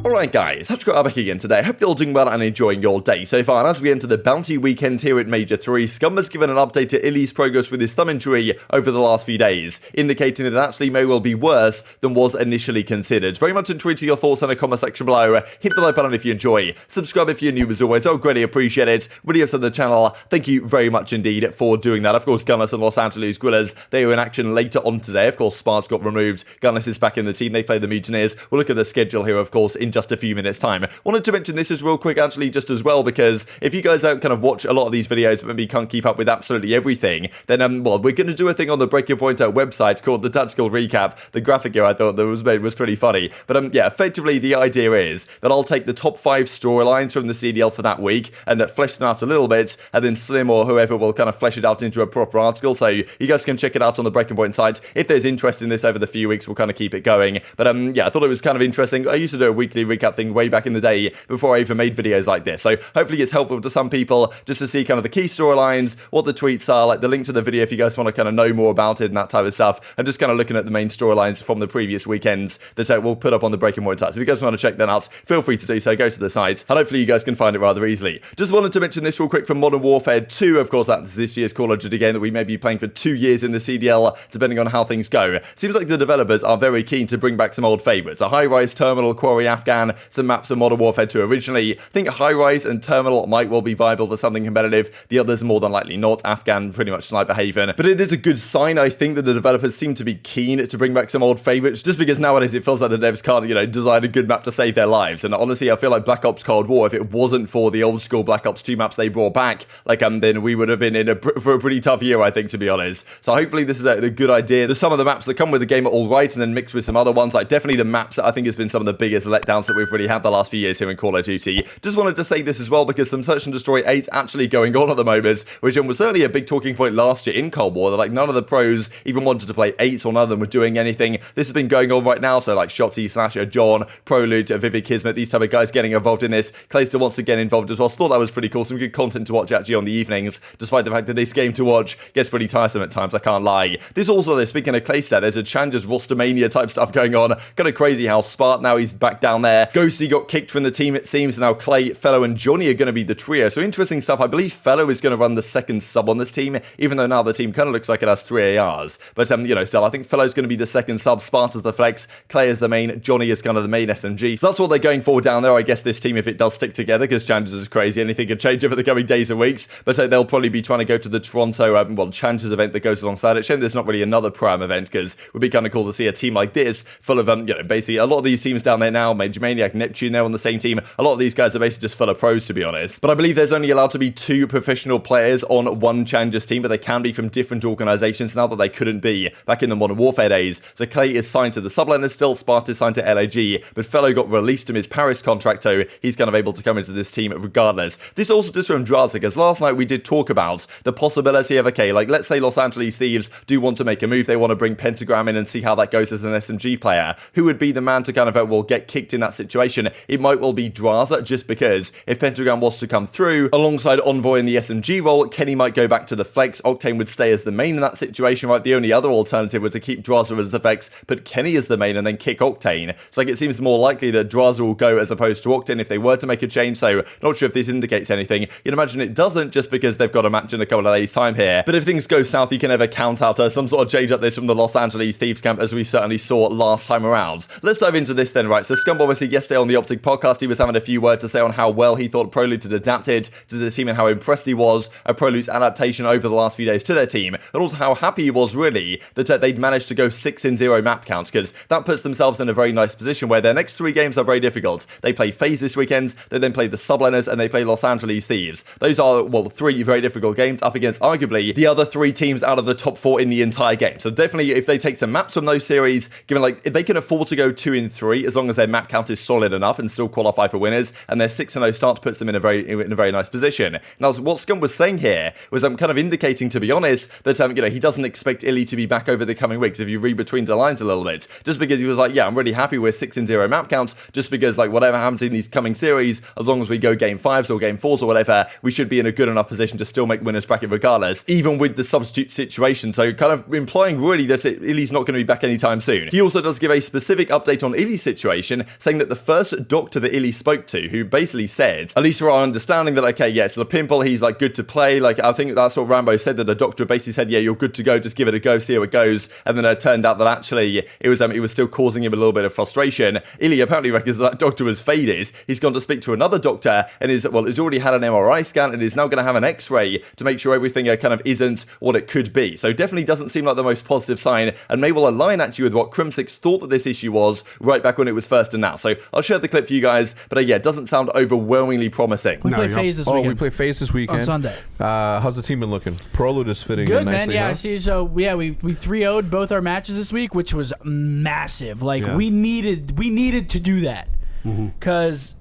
Alright guys, TacticalRab again today. Hope you're all doing well and enjoying your day so far. And as we enter the Bounty weekend here at Major 3, Scump has given an update to iLLeY's progress with his thumb injury over the last few days, indicating that it actually may well be worse than was initially considered. Very much intrigued to your thoughts in the comment section below. Hit the like button if you enjoy, subscribe if you're new as always, I would greatly appreciate it. Videos on the channel, thank you very much indeed for doing that. Of course, Gunless and Los Angeles Guerrillas, they were in action later on today. Of course, Spart got removed, Gunless is back in the team, they play the Mutineers. We'll look at the schedule here, of course, in just a few minutes time. Wanted to mention this as real quick actually just as well, because if you guys kind of watch a lot of these videos but maybe can't keep up with absolutely everything, then well, we're going to do a thing on the Breaking Point website called the Tactical Recap. The graphic here I thought that was made was pretty funny, but yeah, effectively the idea is that I'll take the top 5 storylines from the CDL for that week and flesh them out a little bit, and then Slim or whoever will kind of flesh it out into a proper article, so you guys can check it out on the Breaking Point site. If there's interest in this over the few weeks, we'll kind of keep it going, but yeah, I thought it was kind of interesting. I used to do a weekly recap thing way back in the day before I even made videos like this, so hopefully it's helpful to some people just to see kind of the key storylines, what the tweets are, like the link to the video if you guys want to kind of know more about it and that type of stuff, and just kind of looking at the main storylines from the previous weekends that we'll put up on the Breaking Point site. So if you guys want to check that out, feel free to do so, go to the site, and hopefully you guys can find it rather easily. Just wanted to mention this real quick from Modern Warfare 2, of course that's this year's Call of Duty game that we may be playing for 2 years in the CDL, depending on how things go. Seems like the developers are very keen to bring back some old favourites, a high-rise terminal, quarry Afghan, some maps of Modern Warfare 2 originally. I think high-rise and terminal might well be viable for something competitive, the others more than likely not. Afghan, pretty much Sniper Haven, but it is a good sign, I think, that the developers seem to be keen to bring back some old favourites, just because nowadays it feels like the devs can't, you know, design a good map to save their lives. And honestly, I feel like Black Ops Cold War, if it wasn't for the old school Black Ops 2 maps they brought back, like then we would have been in for a pretty tough year, I think, to be honest. So hopefully this is a good idea. There's some of the maps that come with the game are alright, and then mixed with some other ones, like definitely the maps that I think has been some of the biggest letdowns that we've really had the last few years here in Call of Duty. Just wanted to say this as well, because some Search and Destroy 8 actually going on at the moment, which was certainly a big talking point last year in Cold War, that like none of the pros even wanted to play 8, or none of them were doing anything. This has been going on right now, so like Shotty, Slasher, John, Prolute, Vivid Kismet, these type of guys getting involved in this. Clayster wants to get involved as well, so thought that was pretty cool. Some good content to watch actually on the evenings, despite the fact that this game to watch gets pretty tiresome at times, I can't lie. This also, speaking of Clayster, there's a Challenger's Rostermania type stuff going on. Kind of crazy how Spart now he's back down there. Ghosty got kicked from the team it seems, and now Clay, Fellow and Johnny are going to be the trio. So interesting stuff. I believe Fellow is going to run the second sub on this team, even though now the team kind of looks like it has 3 ARs. But you know, still I think Fellow's going to be the second sub, Spart is the flex, Clay is the main, Johnny is kind of the main SMG. So that's what they're going for down there, I guess, this team, if it does stick together, because Challenger's is crazy. Anything could change over the coming days and weeks. But they'll probably be trying to go to the Toronto well, Challenger's event that goes alongside it. Shame there's not really another Pro-Am event, because it would be kind of cool to see a team like this full of you know, basically a lot of these teams down there now, MajorManiak, Neptune, they're on the same team. A lot of these guys are basically just full of pros, to be honest. But I believe there's only allowed to be 2 professional players on one Challengers team, but they can be from different organizations now that they couldn't be back in the Modern Warfare days. So Clay is signed to the subliners still, Spart is signed to LAG, but Fellow got released from his Paris contract, so he's kind of able to come into this team regardless. This also just from Drazah, because last night we did talk about the possibility of, okay, like let's say Los Angeles Thieves do want to make a move, they want to bring Pentagram in and see how that goes as an SMG player. Who would be the man to kind of, well, get kicked in that situation? It might well be Drazah, just because if Pentagram was to come through alongside Envoy in the SMG role, Kenny might go back to the flex, Octane would stay as the main in that situation, right? The only other alternative was to keep Drazah as the flex, put Kenny as the main and then kick Octane. So like it seems more likely that Drazah will go as opposed to Octane if they were to make a change, so not sure if this indicates anything. You'd imagine it doesn't, just because they've got a match in a couple of days time here. But if things go south, you can never count out some sort of change up this from the Los Angeles Thieves camp, as we certainly saw last time around. Let's dive into this then, right? So Scump obviously yesterday on the OpTic podcast, he was having a few words to say on how well he thought Prolute had adapted to the team and how impressed he was at Prolute's adaptation over the last few days to their team, and also how happy he was really that they'd managed to go 6-0 map counts, because that puts themselves in a very nice position where their next 3 games are very difficult. They play FaZe this weekend, they then play the subliners, and they play Los Angeles Thieves. Those are, well, 3 very difficult games up against arguably the other 3 teams out of the top 4 in the entire game. So definitely if they take some maps from those series, given like if they can afford to go 2-3 as long as their map count is solid enough and still qualify for winners, and their 6-0 start puts them in a very nice position. Now what Scump was saying here was kind of indicating, to be honest, that you know, he doesn't expect iLLeY to be back over the coming weeks, if you read between the lines a little bit, just because he was like, yeah, I'm really happy with 6-0 map counts, just because like whatever happens in these coming series, as long as we go game 5s or game 4s or whatever, we should be in a good enough position to still make winners bracket regardless, even with the substitute situation. So kind of implying really that iLLeY's not going to be back anytime soon. He also does give a specific update on iLLeY's situation, saying saying that the first doctor that iLLeY spoke to, who basically said, at least for our understanding, that, okay, yeah, so the pimple, he's like good to play. Like, I think that's what Rambo said, that the doctor basically said, yeah, you're good to go, just give it a go, see how it goes. And then it turned out that actually it was still causing him a little bit of frustration. iLLeY apparently reckons that doctor was faded. He's gone to speak to another doctor and has already had an MRI scan and is now going to have an X-ray to make sure everything kind of isn't what it could be. So definitely doesn't seem like the most positive sign, and may well align actually with what Crimsix thought that this issue was right back when it was first announced. So I'll share the clip for you guys, but yeah, it doesn't sound overwhelmingly promising. We play FaZe this weekend. We play FaZe this weekend. On Sunday. How's the team been looking? Prolute is fitting good, in nicely. Man. Yeah, huh? see, so yeah, we 3-0'd both our matches this week, which was massive. Like we needed to do that. Because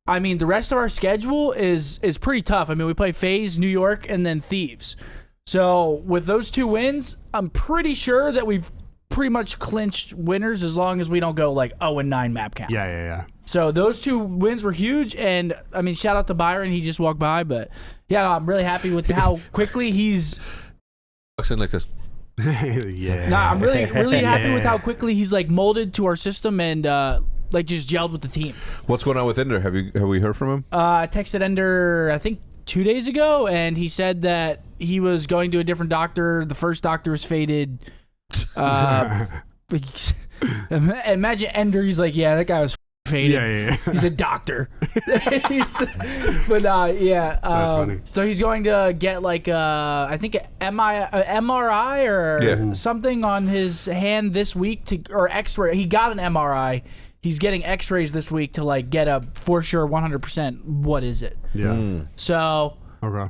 I mean, the rest of our schedule is pretty tough. I mean, we play FaZe, New York, and then Thieves. So with those 2 wins, I'm pretty sure that we've pretty much clinched winners as long as we don't go like 0-9 map count. Yeah. So those 2 wins were huge, and I mean, shout out to Byron. He just walked by, but yeah, I'm really happy with how quickly he's. Walks in like this. Yeah. Nah, I'm really happy with how quickly he's like molded to our system and like just gelled with the team. What's going on with Ender? Have we heard from him? I texted Ender, I think 2 days ago, and he said that he was going to a different doctor. The first doctor was faded. Imagine Ender. He's like, yeah, that guy was faded. Yeah. He's a doctor. That's funny. So he's going to get like I think a MRI or something on his hand this week or X-ray. He got an MRI. He's getting X-rays this week to like get a for sure 100% what is it. Yeah. So okay.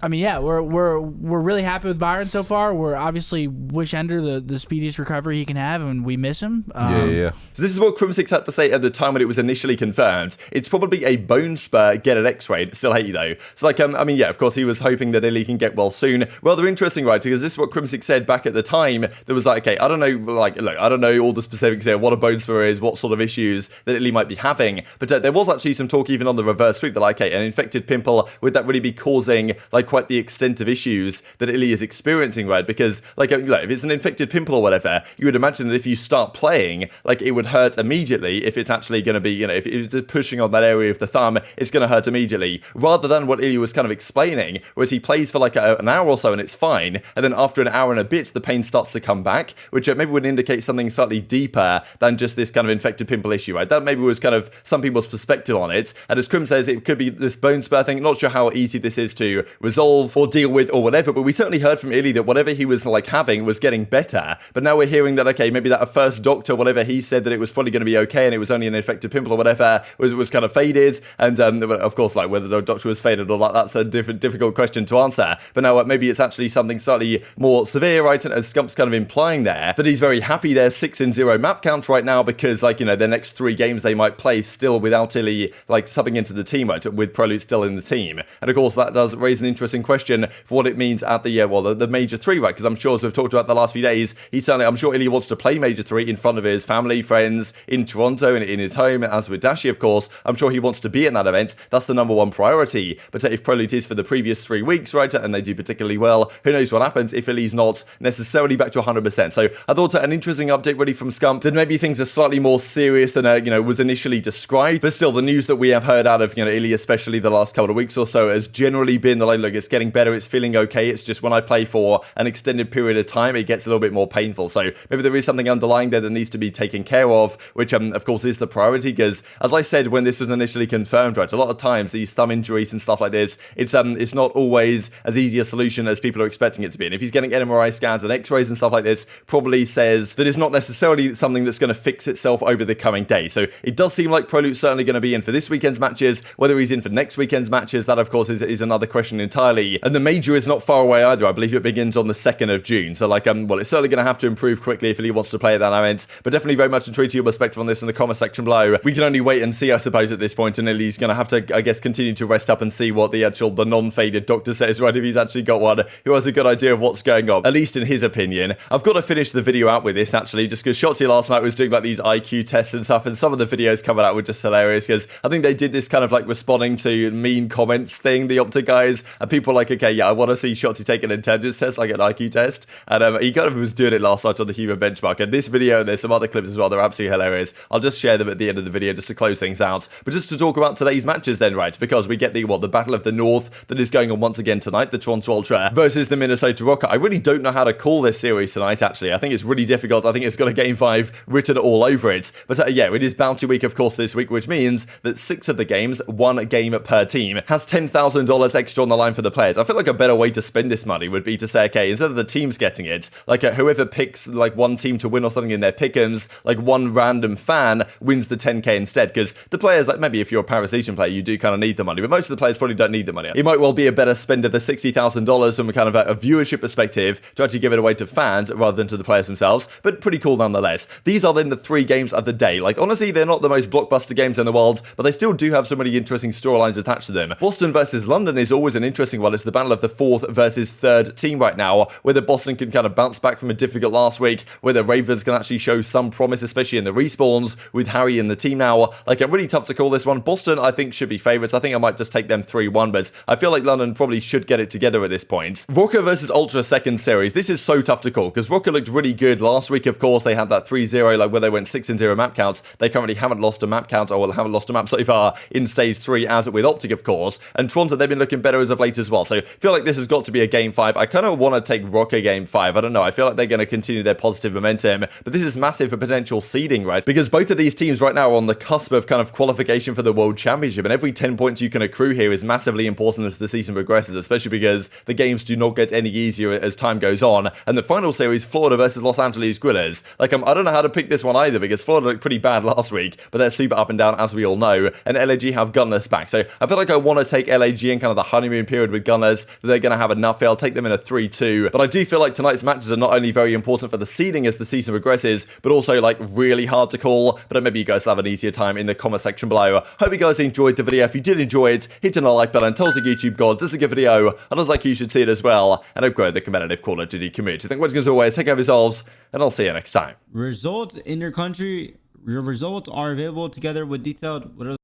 I mean, yeah, we're really happy with Byron so far. We're obviously wish Ender the speediest recovery he can have, and we miss him. Yeah. So this is what Crimsix had to say at the time when it was initially confirmed. It's probably a bone spur, get an X-ray. Still hate you though. So like, I mean, yeah, of course he was hoping that iLLeY can get well soon. Rather interesting, right? Because this is what Crimsix said back at the time. There was like, okay, I don't know, like, look, I don't know all the specifics here, what a bone spur is, what sort of issues that iLLeY might be having. But there was actually some talk even on the reverse sweep that like, okay, an infected pimple, would that really be causing like quite the extent of issues that iLLeY is experiencing, right? Because like if it's an infected pimple or whatever, you would imagine that if you start playing, like it would hurt immediately if it's actually going to be, you know, if it's pushing on that area of the thumb, it's going to hurt immediately, rather than what iLLeY was kind of explaining, whereas he plays for like an hour or so and it's fine, and then after an hour and a bit, the pain starts to come back, which maybe would indicate something slightly deeper than just this kind of infected pimple issue, right? That maybe was kind of some people's perspective on it, and as Crim says, it could be this bone spur thing. Not sure how easy this is to resolve or deal with or whatever, but we certainly heard from iLLeY that whatever he was like having was getting better. But now we're hearing that, okay, maybe that first doctor, whatever he said that it was probably going to be okay and it was only an infected pimple or whatever, was kind of faded. And of course, like whether the doctor was faded or not, that's a difficult question to answer. But now maybe it's actually something slightly more severe, right? And as Scump's kind of implying there, that he's very happy there's 6-0 map count right now because, like, you know, the next 3 games they might play still without iLLeY like subbing into the team, right? With Prolute still in the team. And of course, that does raise an interesting question for what it means at the major 3, right? Because I'm sure, as we've talked about the last few days, I'm sure iLLeY wants to play major 3 in front of his family, friends, in Toronto, and in his home, as with Dashi, of course. I'm sure he wants to be at that event. That's the number 1 priority. But if Prolute is for the previous 3 weeks, right, and they do particularly well, who knows what happens if iLLeY's not necessarily back to 100%. So I thought an interesting update really from Scump, that maybe things are slightly more serious than was initially described. But still, the news that we have heard out of iLLeY, especially the last couple of weeks or so, has generally been that, like, look, it's getting better, it's feeling okay. It's just when I play for an extended period of time, it gets a little bit more painful. So maybe there is something underlying there that needs to be taken care of, which of course is the priority, because as I said when this was initially confirmed, right, a lot of times these thumb injuries and stuff like this, it's not always as easy a solution as people are expecting it to be. And if he's getting MRI scans and X-rays and stuff like this, probably says that it's not necessarily something that's going to fix itself over the coming days. So it does seem like Prolute's certainly going to be in for this weekend's matches. Whether he's in for next weekend's matches, that of course is another question entirely. And the major is not far away either. I believe it begins on the 2nd of June. So like, well, it's certainly going to have to improve quickly if he wants to play at that event. But definitely very much intrigued to your perspective on this in the comment section below. We can only wait and see, I suppose, at this point. And iLLeY's going to have to, I guess, continue to rest up and see what the non-faded doctor says, right? If he's actually got one who has a good idea of what's going on, at least in his opinion. I've got to finish the video out with this, actually, just because Shotzi last night was doing like these IQ tests and stuff, and some of the videos coming out were just hilarious, because I think they did this kind of like responding to mean comments thing, the OpTic guys, and people were like, okay, yeah, I want to see Shotzi take an intelligence test, like an IQ test, and he kind of was doing it last night on the human benchmark, and this video, and there's some other clips as well, they're absolutely hilarious. I'll just share them at the end of the video just to close things out, but just to talk about today's matches then, right, because we get the Battle of the North that is going on once again tonight, the Toronto Ultra versus the Minnesota Rokkr. I really don't know how to call this series tonight, actually. I think it's really difficult. I think it's got a Game 5 written all over it, but yeah, it is Bounty Week, of course, this week, which means that 6 of the games, 1 game per team, has $10,000 extra on the line for the players. I feel like a better way to spend this money would be to say, okay, instead of the teams getting it, like whoever picks like one team to win or something in their pick'ems, like one random fan wins the 10k instead, because the players, like maybe if you're a Parisian player, you do kind of need the money, but most of the players probably don't need the money. It might well be a better spend of the $60,000 from a kind of a viewership perspective to actually give it away to fans rather than to the players themselves, but pretty cool nonetheless. These are then the 3 games of the day. Like, honestly, they're not the most blockbuster games in the world, but they still do have so many interesting storylines attached to them. Boston versus London is always an interesting one. It's the battle of the 4th versus 3rd team right now, whether Boston can kind of bounce back from a difficult last week, whether Ravens can actually show some promise, especially in the respawns with Harry in the team now. Like, I'm really tough to call this one. Boston, I think, should be favourites. I think I might just take them 3-1, but I feel like London probably should get it together at this point. Rokkr versus Ultra second series. This is so tough to call, because Rokkr looked really good last week, of course. They had that 3-0, like where they went 6-0 map counts. They currently haven't lost a map count, or well, haven't lost a map so far in stage 3, as with OpTic, of course. And Toronto, they've been looking better as of late as well. So I feel like this has got to be a Game 5. I kind of want to take Rokkr Game 5. I don't know. I feel like they're going to continue their positive momentum, but this is massive for potential seeding, right? Because both of these teams right now are on the cusp of kind of qualification for the World Championship, and every 10 points you can accrue here is massively important as the season progresses, especially because the games do not get any easier as time goes on. And the final series, Florida versus Los Angeles Guerrillas. Like, I don't know how to pick this one either, because Florida looked pretty bad last week, but they're super up and down, as we all know, and LAG have Gunless back. So I feel like I want to take LAG in kind of the honeymoon period with Gunless, that they're going to have enough. I'll take them in a 3-2, but I do feel like tonight's matches are not only very important for the seeding as the season progresses, but also like really hard to call. But maybe you guys have an easier time in the comment section below. Hope you guys enjoyed the video. If you did enjoy it, hit on the like button, tell us a YouTube god, this is a good video, and I was like, you should see it as well, and I've grown the competitive Call of Duty community. Thank you as always, take care of yourselves, and I'll see you next time. Results in your country, your results are available together with detailed.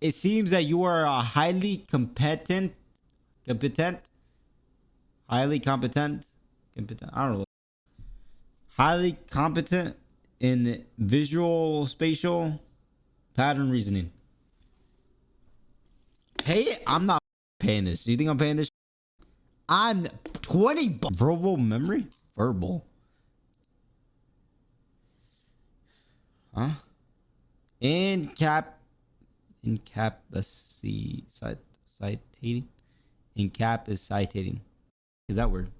It seems that you are a highly competent, I don't know, highly competent in visual spatial pattern reasoning. Hey, I'm not paying this. You think I'm paying this? I'm 20 verbal memory? Verbal. Huh? Incapacitating. Is that word?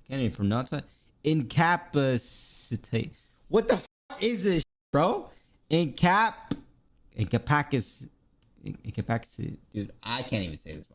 Can't even pronounce it. Incapacitate. What the f is this, bro? Incapacity. Dude, I can't even say this.